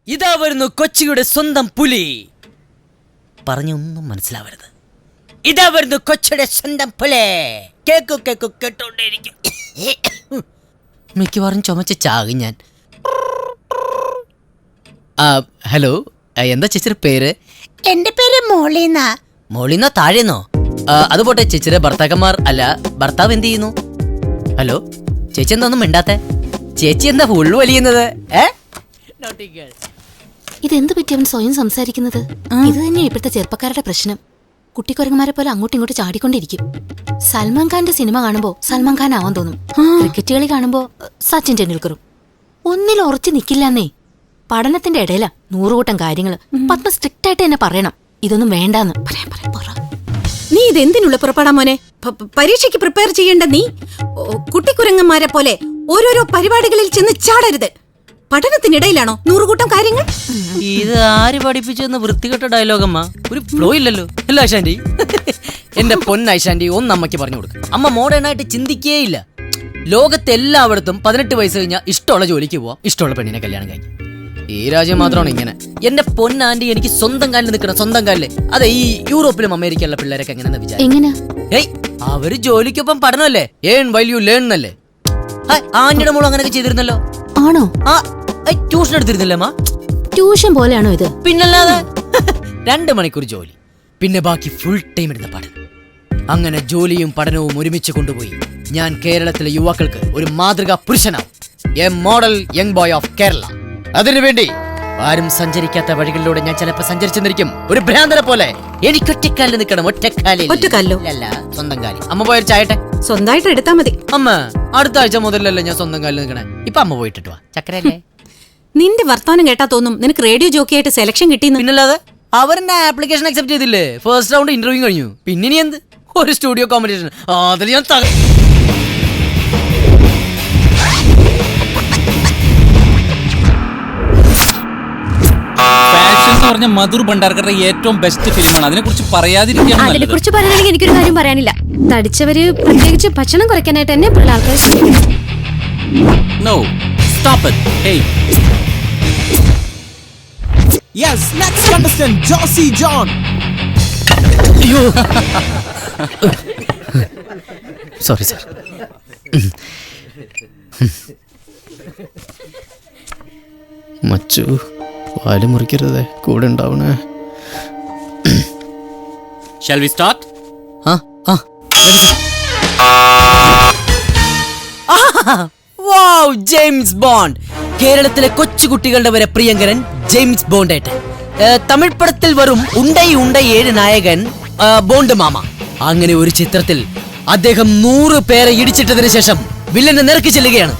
ഇതാ വരുന്നു കൊച്ചിയുടെ സ്വന്തം പുലി. പറഞ്ഞൊന്നും മനസ്സിലാവരുത്. ഇതാ വരുന്നു കൊച്ചിയുടെ സ്വന്തം പുലി. കേക്കു കേക്കു കേട്ടോണ്ടേയിരിക്കും. മിക്കവാറും ചുമച്ച് ചാകും ഞാൻ. ഹലോ, എന്താ ചേച്ചിയുടെ പേര്? എന്റെ പേര് മോളിന. മോളിന്നോ താഴേന്നോ? അതുപോട്ടെ, ചേച്ചിയുടെ ഭർത്താക്കന്മാർ അല്ല ഭർത്താവ് എന്ത് ചെയ്യുന്നു? ഹലോ, ചേച്ചി എന്താ ഒന്നും മിണ്ടാത്തെ? ചേച്ചി എന്താ ഫുള്ള് വലിയുന്നത്? ഇതെന്ത് പറ്റി അവൻ സ്വയം സംസാരിക്കുന്നത്? ഇത് തന്നെയാ ഇപ്പോഴത്തെ ചെറുപ്പക്കാരുടെ പ്രശ്നം. കുട്ടിക്കൊരങ്ങന്മാരെ പോലെ അങ്ങോട്ടും ഇങ്ങോട്ട് ചാടിക്കൊണ്ടിരിക്കും. സൽമാൻ ഖാന്റെ സിനിമ കാണുമ്പോ സൽമാൻ ഖാൻ ആവാൻ തോന്നും. ക്രിക്കറ്റ് കളി കാണുമ്പോ സച്ചിൻ ടെണ്ടുൽക്കറും. ഒന്നിലും ഉറച്ചു നിക്കില്ലെന്നേ. പഠനത്തിന്റെ ഇടയിലാ 100 കൂട്ടം കാര്യങ്ങള്. പത്മ സ്ട്രിക്റ്റ് ആയിട്ട് തന്നെ പറയണം, ഇതൊന്നും വേണ്ടാന്ന്. നീ ഇതെന്തിനുള്ള പുറപ്പെടാൻ മോനെ? പരീക്ഷയ്ക്ക് പ്രിപ്പയർ ചെയ്യേണ്ട നീ കുട്ടിക്കുരങ്ങന്മാരെ പോലെ ഓരോരോ പരിപാടികളിൽ ചെന്ന് ചാടരുത്. പഠനത്തിനിടയിലാണോ 100 കൂട്ടം കാര്യങ്ങൾ? ഇത് ആര് പഠിപ്പിച്ചെന്ന് വൃത്തികെട്ട ഡയലോഗമ്മ. ഒരു ഫ്ലോ ഇല്ലല്ലോ. അല്ല ഐശാന്റി, എന്റെ പൊന്നൈശാന്റി, ഒന്ന് അമ്മയ്ക്ക് പറഞ്ഞു കൊടുക്കും. അമ്മ മോഡേൺ ആയിട്ട് ചിന്തിക്കേ ഇല്ല. ലോകത്തെല്ലായിടത്തും 18 വയസ്സ് കഴിഞ്ഞാൽ ഇഷ്ടമുള്ള ജോലിക്ക് പോവാം, ഇഷ്ടമുള്ള പെണ്ണിനെ കല്യാണം കഴിക്കും. ഈ രാജ്യം മാത്രമാണ് ഇങ്ങനെ. എന്റെ പൊന്നാന്റി, എനിക്ക് സ്വന്തം കാലിൽ നിൽക്കണം, സ്വന്തം കാലില്. അതെ, ഈ യൂറോപ്പിലും അമേരിക്കയിലുള്ള പിള്ളേരൊക്കെ എങ്ങനെയാ വിചാരിക്കും? ഏയ്, അവര് ജോലിക്കൊപ്പം പഠനമല്ലേ, ഏൺ വൈൽ യു ലേൺ എന്നല്ലേ. ആന്റിയുടെ മോള് അങ്ങനെയൊക്കെ ചെയ്തിരുന്നല്ലോ. ആണോ? ട്യൂഷൻ എടുത്തിരുന്നില്ലേ അമ്മ? ട്യൂഷൻ പോലെയാണോ ഇത്? പിന്നല്ലാതെ. 2 മണിക്കൂർ ജോലി, പിന്നെ ബാക്കി ഫുൾ ടൈം ഇരുന്ന പഠനം. അങ്ങനെ ജോലിയും പഠനവും ഒരുമിച്ച് കൊണ്ടുപോയി ഞാൻ കേരളത്തിലെ യുവാക്കൾക്ക് ഒരു മാതൃകാ പുരുഷനാവും. A model young boy of Kerala. അതിനുവേണ്ടി ആരും സഞ്ചരിക്കാത്ത വഴികളിലൂടെ ഞാൻ ചിലപ്പോ സഞ്ചരിച്ചെന്നിരിക്കും. ഒരു ഭ്രാന്തനെ പോലെ എനിക്ക് ഒറ്റക്കാലിൽ നിൽക്കണം. ഒറ്റക്കാലിലോ? അല്ല, സ്വന്തം കാലിൽ. അമ്മ പോയൊരു ചായട്ടെ. സ്വന്തമായിട്ട് എടുത്താ മതി. അമ്മ, അടുത്ത ആഴ്ച മുതലല്ലേ ഞാൻ സ്വന്തം കാലിൽ നിൽക്കണേ. ഇപ്പൊ അമ്മ പോയിട്ടിട്ട് വാ. ചക്കരല്ലേ? നിന്റെ വർത്താനം കേട്ടാ തോന്നും നിനക്ക് റേഡിയോ ജോക്കിയായിട്ട് സെലക്ഷൻ കിട്ടിയെന്ന്. പിന്നല്ലാതെ, അവരെന്നെ ആപ്ലിക്കേഷൻ അക്സെപ്റ്റ് ചെയ്തില്ലേ? ഫസ്റ്റ് റൗണ്ട് ഇന്റർവ്യൂ കഴിഞ്ഞു. പിന്നെ ഇനി എന്ത്? ഒരു സ്റ്റുഡിയോ കോമ്പറ്റീഷൻ. അതിൽ ഞാൻ പറഞ്ഞ മധുർ ഭണ്ഡാർക്കറുടെ ഏറ്റവും ബെസ്റ്റ് ഫിലിമാണ്. അതിനെ കുറിച്ച് പറയാതിരിക്കുകയാണ്. അതിനെ കുറിച്ച് പറയാനെങ്കിൽ എനിക്കൊരു കാര്യം പറയാനില്ല. തടിച്ചവര് പ്രത്യേകിച്ച് ഭക്ഷണം കുറയ്ക്കാനായിട്ട് തന്നെ ആൾക്കാർ. No, stop it. Hey. Yes, next contestant, Josie John. Sorry sir. മച്ചു, വാല് മുറിക്കരുതേ, കൂടെ ഉണ്ടാവണേ. Shall we start? Wow, James bond. കേരളത്തിലെ കൊച്ചുകുട്ടികളുടെ വരെ പ്രിയങ്കരൻ ജെയിംസ് ബോണ്ട് ഏട്ടൻ. തമിഴ് പടത്തിൽ വരും ഉണ്ടൈ ഉണ്ടൈ 7 നായകൻ ബോണ്ട് മാമ. അങ്ങനെ ഒരു ചിത്രത്തിൽ അദ്ദേഹം 100 പേരെ ഇടിച്ചിട്ടതിന് ശേഷം വില്ലനെ നിറക്കി ചെല്ലുകയാണ്.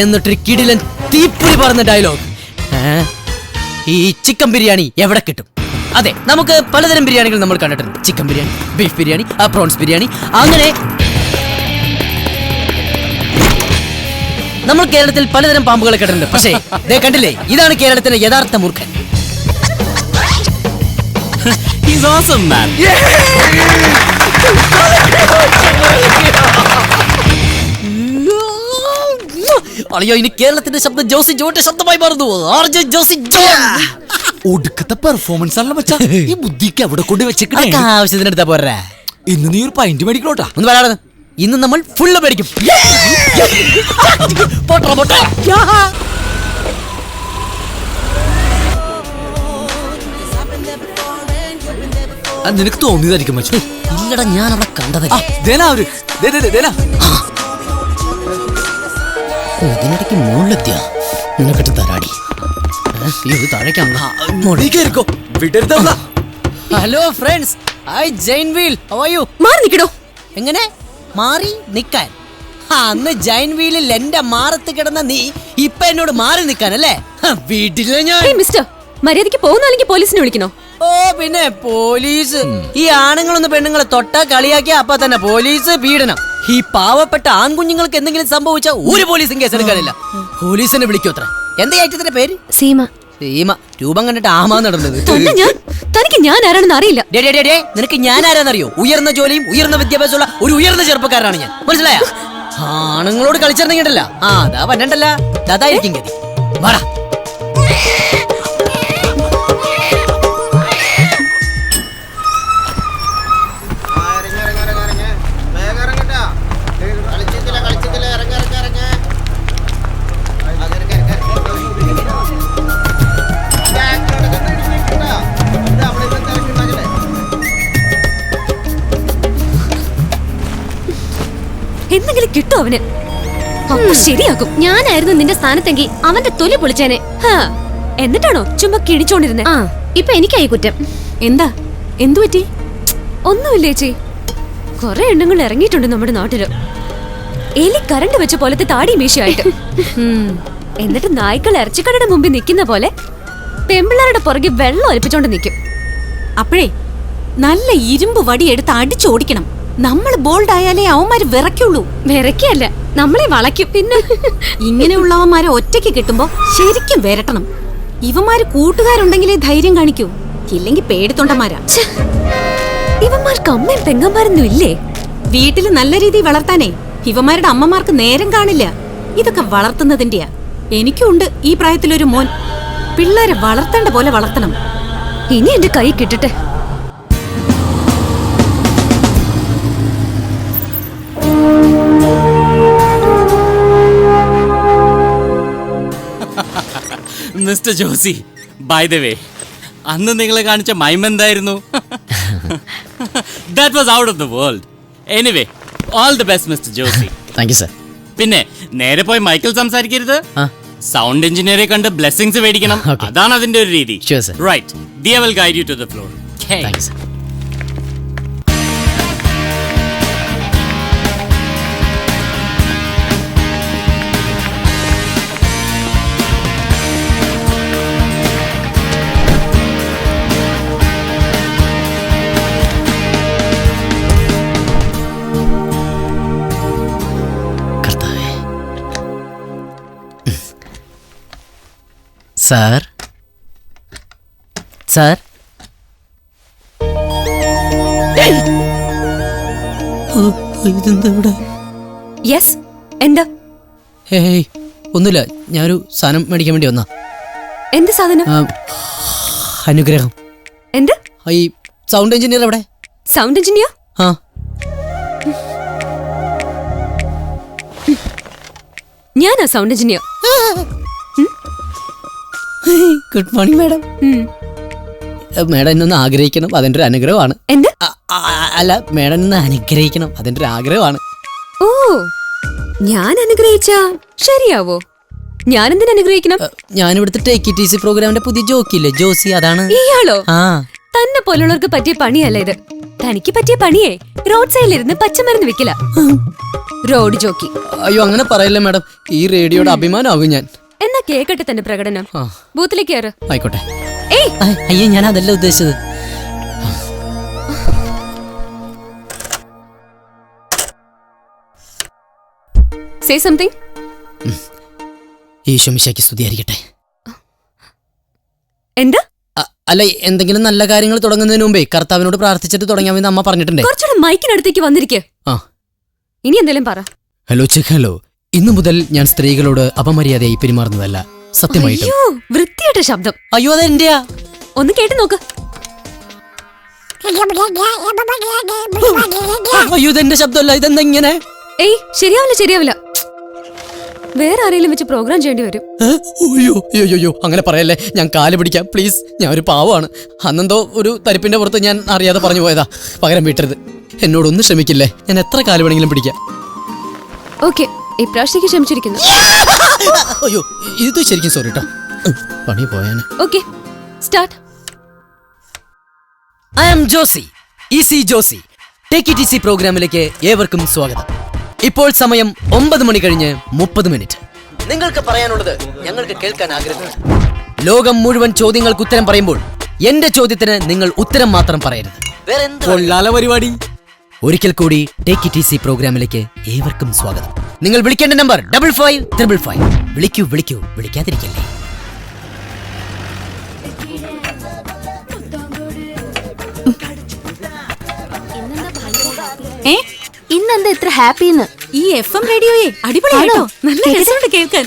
എന്നിട്ടൊരു കിടിലൻ തീപ്പൊരി പറഞ്ഞ ഡയലോഗ്, ഈ ചിക്കൻ ബിരിയാണി എവിടെ കിട്ടും? അതെ, നമുക്ക് പലതരം ബിരിയാണികൾ നമ്മൾ കണ്ടിട്ടുണ്ട്. Chicken biryani, beef biryani, prawns biryani. അങ്ങനെ നമ്മൾ കേരളത്തിൽ പലതരം പാമ്പുകളെ കണ്ടിട്ടുണ്ട്. പക്ഷേ കണ്ടില്ലേ, ഇതാണ് കേരളത്തിലെ യഥാർത്ഥ മൂർഖൻ. He's awesome, man. അയ്യോ, ഇനി കേരളത്തിന്റെ ശബ്ദം ജോസി ജോന്റെ ശബ്ദമായി മാറുന്നു. RJ Josy John. ഒടുക്കത്തെ പെർഫോമൻസ് ആണല്ലോ മച്ചാ. ഈ ബുദ്ധിക്ക് അവിടെ കൊണ്ട് വെച്ചേക്കണേ. ആവശ്യത്തിന് എടുത്താ പോരാ. ഇന്ന് നീ ഒരു പൈന്റ് മേടിക്കണോട്ടാ. ഒന്ന് പറയാതെ, ഇന്ന് നമ്മൾ ഫുള്ള് മേടിക്കും. നിനക്ക് തോന്നിയതായിരിക്കും മച്ചു. ഇല്ലടാ, ഞാൻ അവിടെ കണ്ടത്. ഇതിനിടയ്ക്ക് മുകളിലെത്തിയ നിനക്കിട്ട് തരാടി. ഹലോ ഫ്രണ്ട്സ്, ഐ ജൈൻ വീൽ. How are you? മാറി നിക്കടോ. എങ്ങനെ മാറി നിക്കാൻ? അന്ന് ജൈൻ വീലിൽ എന്റെ മാറത്ത് കിടന്ന നീ ഇപ്പൊ എന്നോട് മാറി നിക്കാനല്ലേ? വീട്ടിലെ ഞാൻ. മിസ്റ്റർ, മര്യാദയ്ക്ക് പോകുന്ന അല്ലെങ്കിൽ പോലീസിനെ വിളിക്കണോ? ഓ പിന്നെ പോലീസ്. ഈ ആണുങ്ങളൊന്ന് പെണ്ണുങ്ങളെ തൊട്ടാ കളിയാക്കിയ അപ്പൊ തന്നെ പോലീസ്, പീഡനം. ഈ പാവപ്പെട്ട ആൺകുഞ്ഞുങ്ങൾക്ക് എന്തെങ്കിലും സംഭവിച്ച ഒരു പോലീസും കേസെടുക്കാനില്ല. പോലീസിനെ വിളിക്കോത്ര. എന്താ ഐറ്റത്തിന്റെ പേര്? സീമ. സീമ. രൂപം കണ്ടിട്ട് ആമാ നടന്നത്. തനിക്ക് ഞാൻ ആരാണെന്ന് അറിയില്ല. നിനക്ക് ഞാൻ ആരാന്നറിയോ? ഉയർന്ന ജോലിയും ഉയർന്ന വിദ്യാഭ്യാസമുള്ള ഒരു ഉയർന്ന ചെറുപ്പക്കാരനാണ് ഞാൻ. മനസ്സിലായ? ആണുങ്ങളോട് കളിച്ചിരുന്നെങ്കിണ്ടല്ല, അതാ പന്നണ്ടല്ല, അതായിരിക്കും ഗതി. വാടാ. അവന്. അപ്പൊ ശരിയാക്കും. ഞാനായിരുന്നു നിന്റെ സ്ഥാനത്തെങ്കിൽ അവന്റെ തൊലി പൊളിച്ചേനെ. ഹാ, എന്നിട്ടാണോ ചുമ്മാ കിണിച്ചോണ്ടിരുന്നെ? ആ ഇപ്പൊ എനിക്കായി കുറ്റം. എന്താ എന്തു പറ്റി? ഒന്നുമില്ലേ ചേച്ചി, കൊറേ എണ്ണങ്ങൾ ഇറങ്ങിയിട്ടുണ്ട് നമ്മുടെ നാട്ടില്. എലി കരണ്ട് വെച്ച പോലത്തെ താടി മീശയായിട്ട്. എന്നിട്ട് നായ്ക്കൾ ഇറച്ചിക്കടയുടെ മുമ്പിൽ നിൽക്കുന്ന പോലെ പെമ്പിള്ളാരുടെ പുറകെ വെള്ളം ഒലിപ്പിച്ചോണ്ട് നിൽക്കും. അപ്പോഴേ നല്ല ഇരുമ്പ് വടി എടുത്ത് അടിച്ചോടിക്കണം. നമ്മൾ ബോൾഡ് ആയാലേ അവന്മാര് വിറയ്ക്കുള്ളൂ. വിറയ്ക്കല്ല, നമ്മളെ വളയ്ക്കും. പിന്നെ ഇങ്ങനെയുള്ളവന്മാരെ ഒറ്റയ്ക്ക് കിട്ടുമ്പോ ശരിക്കും വിരട്ടണം. ഇവന്മാര് കൂട്ടുകാരുണ്ടെങ്കിലേ ധൈര്യം കാണിക്കൂ, ഇല്ലെങ്കിൽ പേടിത്തൊണ്ടന്മാരാ. ഇവന്മാർക്ക് അമ്മയും പെങ്ങന്മാരൊന്നും ഇല്ലേ? വീട്ടില് നല്ല രീതിയിൽ വളർത്താനേ ഇവന്മാരുടെ അമ്മമാർക്ക് നേരം കാണില്ല. ഇതൊക്കെ വളർത്തുന്നതിന്റെയാ. എനിക്കുണ്ട് ഈ പ്രായത്തിലൊരു മോൻ. പിള്ളേരെ വളർത്തേണ്ട പോലെ വളർത്തണം. ഇനി എന്റെ കൈ കിട്ടട്ടെ. Mister Josy, by the way, അന്ന് നിങ്ങൾ കാണിച്ച മൈം എന്തായിരുന്നു? That was out of the world. Anyway, all the best mister Josy. Thank you sir. പിന്നെ നേരെ പോയി മൈക്കിൾ സംസാരിക്കരുത്. ആ. സൗണ്ട് എഞ്ചിനീയറെ കണ്ട് ബ്ലെസ്സിങ്സ് മേടിക്കണം. Okay. അതാണ് അതിന്റെ ഒരു രീതി. Sure, sir. Right, Diya will guide you to the floor. Thank you sir. Sir sir, ഇതെന്താ ഇവിടെ? യെസ്, എന്താ? ഹേയ്, ഒന്നുമില്ല, ഞാനൊരു സാധനം മേടിക്കാൻ വേണ്ടി വന്നാ. എന്ത് സാധനം? അനുഗ്രഹം. എന്ത്? ഈ സൗണ്ട് എഞ്ചിനീയർ എവിടെ? Sound engineer? ആ, ഞാനാ sound engineer. Good morning madam. Madam എന്നൊന്ന് ആഗ്രഹിക്കണം, അതിൻ്റെ ഒരു അനുഗ്രഹമാണ്. എന്ത്? അല്ല, മാഡം ഒന്ന് അനുഗ്രഹിക്കണം, അതിൻ്റെ ഒരു ആഗ്രഹമാണ്. ഓ, ഞാൻ അനുഗ്രഹിച്ച ശരിയാവോ? ഞാൻ എന്തിനു അനുഗ്രഹിക്കണം? ഞാനിവിടുത്തെ TKTC പ്രോഗ്രാമിന്റെ പുതിയ ജോക്കില്ലേ, ജോസി, അതാണ്. ഇയാളോ? ആ, തന്നെ പോലുള്ളവർക്ക് പറ്റിയ പണിയല്ല ഇത്. തനിക്ക് പറ്റിയ പണിയേ റോഡ് സൈഡിലിരുന്ന് പച്ചമരുന്ന് വിൽക്കില്ല. Road jockey. അയ്യോ, അങ്ങനെ പറയല്ലേ മാഡം, ഈ റേഡിയോയുടെ അഭിമാനമാകും ഞാൻ. എന്നാ കേക്കട്ടെ തന്റെ പ്രകടനം. ആ. ബൂത്തിലേക്ക് കയറ്. ആയിക്കോട്ടെ. ഏയ്, അയ്യോ, ഞാൻ അതല്ല ഉദ്ദേശിച്ചത്. Say something. ഈശോ മിശിഹായ്ക്ക് സ്തുതിയായിരിക്കട്ടെ. എന്താ? അല്ല, എന്തെങ്കിലും നല്ല കാര്യങ്ങൾ തുടങ്ങുന്നതിന് മുമ്പേ കർത്താവിനോട് പ്രാർത്ഥിച്ചിട്ട് തുടങ്ങാമെന്ന് അമ്മ പറഞ്ഞിട്ടുണ്ടേ. കുറച്ചുകൂടെ മൈക്കിനടുത്തേക്ക് വന്നിരിക്കേ. ആ, ഇനി എന്തെങ്കിലും പറ. Hello check, hello. ഇന്നു മുതൽ ഞാൻ സ്ത്രീകളോട് അപമര്യാദയായി പെരുമാറുന്നതല്ല, സത്യമായിട്ടും. അയ്യോ, വൃത്തിയായിട്ട ശബ്ദം. അയ്യോ, അതെന്റെയാ. ഒന്ന് കേട്ട് നോക്ക്. അയ്യോ, ഇതെന്റെ ശബ്ദമല്ല, ഇതെന്താ ഇങ്ങനെ? ഏയ്, ശരിയാവില്ല, ശരിയാവില്ല. വേറെ ആരെങ്കിലും വെച്ച് പ്രോഗ്രാം ചെയ്യേണ്ടി വരും. അയ്യോ അയ്യോ അയ്യോ, അങ്ങനെ പറയല്ലേ, ഞാൻ കാല് പിടിക്കാം പ്ലീസ്. ഞാൻ ഒരു പാവമാണ്. അന്നെന്തോ ഒരു തരിപ്പിന്റെ പുറത്ത് ഞാൻ അറിയാതെ പറഞ്ഞു പോയതാ. പകരം വീട്ടരുത്, എന്നോടൊന്നും ക്ഷമിക്കില്ലേ. ഞാൻ എത്ര കാല് വേണമെങ്കിലും പിടിക്കാം. ഓക്കെ, ഇപ്രാവശ്യത്തേക്ക് ക്ഷമിച്ചിരിക്കുന്നു. അയ്യോ, ഇത് ശരിക്കും സോറി കേട്ടോ, പണി പോയാന്. Okay, start. I am Josy, easy Josy. TKTC പ്രോഗ്രാമിലേക്ക് ഏവർക്കും സ്വാഗതം. ഇപ്പോൾ സമയം 9 മണി കഴിഞ്ഞ് 30. നിങ്ങൾക്ക് പറയാനുള്ളത് ഞങ്ങൾക്ക് കേൾക്കാൻ ആഗ്രഹമുണ്ട്. ലോകം മുഴുവൻ ചോദ്യങ്ങൾക്ക് ഉത്തരം പറയുമ്പോൾ എന്റെ ചോദ്യത്തിന് നിങ്ങൾ ഉത്തരം മാത്രം പറയരുത്. വേറെ എന്ത് പരിപാടി. ഒരിക്കൽ കൂടി TKTC പ്രോഗ്രാമിലേക്ക് ഏവർക്കും സ്വാഗതം. നിങ്ങൾ വിളിക്കേണ്ട നമ്പർ 555555. വിളിക്കൂ വിളിക്കൂ, വിളിക്കാതിരിക്കല്ലേ. ഇന്നെന്താ ഇത്ര ഹാപ്പിന്ന്? ഈ FM റേഡിയോയെ അടിപൊളിയാണോ? നല്ല രസമുണ്ട് കേൾക്കാൻ.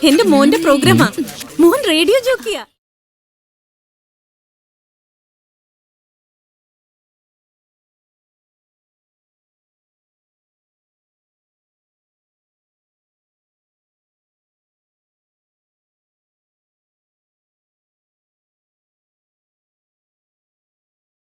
എന്റെ മോന്റെ പ്രോഗ്രാമാ. മോൻ റേഡിയോ ജോക്കിയാ.